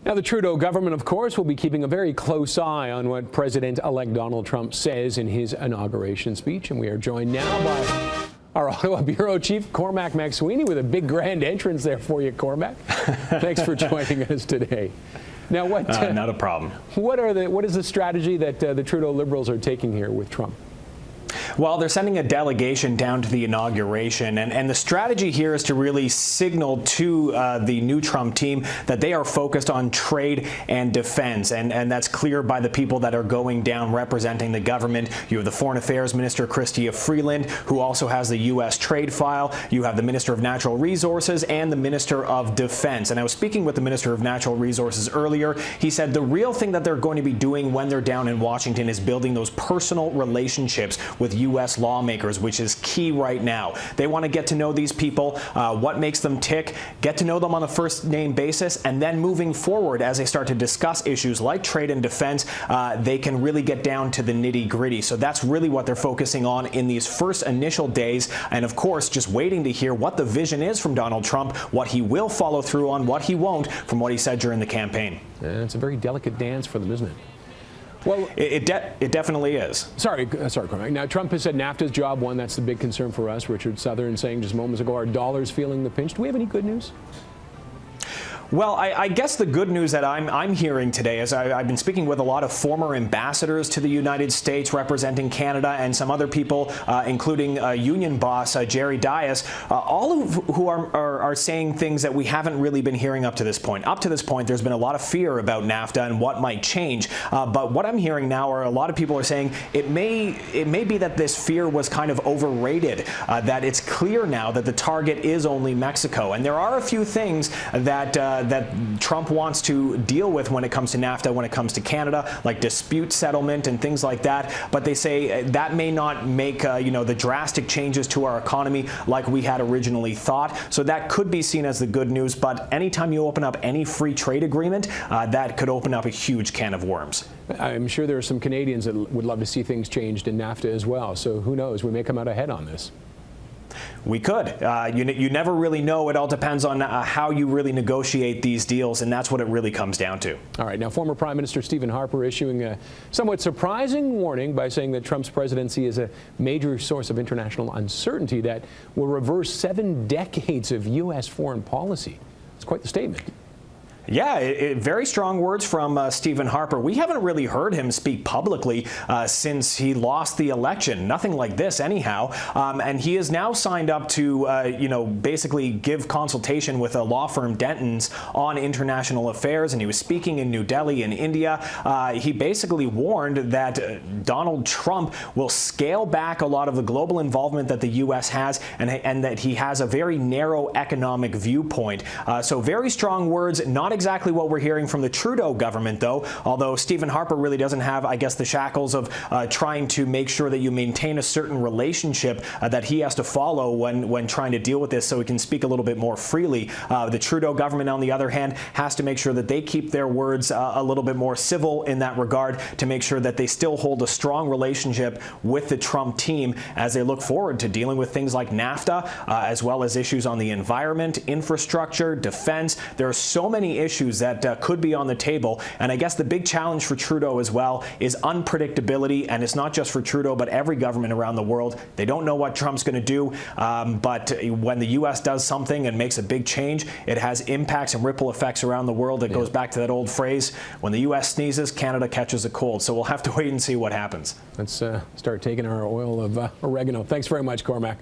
Now, the Trudeau government, of course, will be keeping a very close eye on what President-elect Donald Trump says in his inauguration speech. And we are joined now by our Ottawa Bureau Chief, Cormac Sweeney, with a big grand entrance there for you, Cormac. Thanks for joining us today. Now, not a problem. What is the strategy that the Trudeau Liberals are taking here with Trump? Well, they're sending a delegation down to the inauguration, and the strategy here is to really signal to the new Trump team that they are focused on trade and defense, and that's clear by the people that are going down representing the government. You have the Foreign Affairs Minister, Chrystia Freeland, who also has the U.S. trade file. You have the Minister of Natural Resources and the Minister of Defense. And I was speaking with the Minister of Natural Resources earlier. He said the real thing that they're going to be doing when they're down in Washington is building those personal relationships with U.S. lawmakers, which is key right now. They want to get to know these people, what makes them tick, get to know them on a first-name basis, and then moving forward as they start to discuss issues like trade and defense, they can really get down to the nitty-gritty. So that's really what they're focusing on in these first initial days, and of course, just waiting to hear what the vision is from Donald Trump, what he will follow through on, what he won't, from what he said during the campaign. It's a very delicate dance for them, isn't it? Well, it definitely is. Sorry, Cormac. Now, Trump has said NAFTA's job one. That's the big concern for us. Richard Southern saying just moments ago, our dollar's feeling the pinch. Do we have any good news? Well, I guess the good news that I'm hearing today is I've been speaking with a lot of former ambassadors to the United States representing Canada and some other people, including union boss Jerry Dias, all of who are saying things that we haven't really been hearing up to this point. Up to this point, there's been a lot of fear about NAFTA and what might change. But what I'm hearing now are a lot of people are saying it may be that this fear was kind of overrated, that it's clear now that the target is only Mexico. And there are a few things that Trump wants to deal with when it comes to NAFTA, when it comes to Canada, like dispute settlement and things like that. But they say that may not make the drastic changes to our economy like we had originally thought. So that could be seen as the good news. But anytime you open up any free trade agreement, that could open up a huge can of worms. I'm sure there are some Canadians that would love to see things changed in NAFTA as well. So who knows? We may come out ahead on this. We could. You never really know. It all depends on how you really negotiate these deals, and that's what it really comes down to. All right. Now, former Prime Minister Stephen Harper issuing a somewhat surprising warning by saying that Trump's presidency is a major source of international uncertainty that will reverse 7 decades of U.S. foreign policy. It's quite the statement. Yeah, very strong words from Stephen Harper. We haven't really heard him speak publicly since he lost the election. Nothing like this, anyhow. And he is now signed up to, basically give consultation with a law firm, Denton's, on international affairs. And he was speaking in New Delhi in India. He basically warned that Donald Trump will scale back a lot of the global involvement that the U.S. has, and that he has a very narrow economic viewpoint. So very strong words, not exactly what we're hearing from the Trudeau government, though, although Stephen Harper really doesn't have, I guess, the shackles of trying to make sure that you maintain a certain relationship that he has to follow when trying to deal with this, so he can speak a little bit more freely. The Trudeau government, on the other hand, has to make sure that they keep their words a little bit more civil in that regard, to make sure that they still hold a strong relationship with the Trump team as they look forward to dealing with things like NAFTA, as well as issues on the environment, infrastructure, defense. There are so many issues that could be on the table, and I guess the big challenge for Trudeau as well is unpredictability, and it's not just for Trudeau but every government around the world. They don't know what Trump's going to do, but when the U.S. does something and makes a big change, it has impacts and ripple effects around the world. It goes back to that old phrase, when the U.S. sneezes, Canada catches a cold. So we'll have to wait and see what happens. Let's start taking our oil of oregano. Thanks very much, Cormac.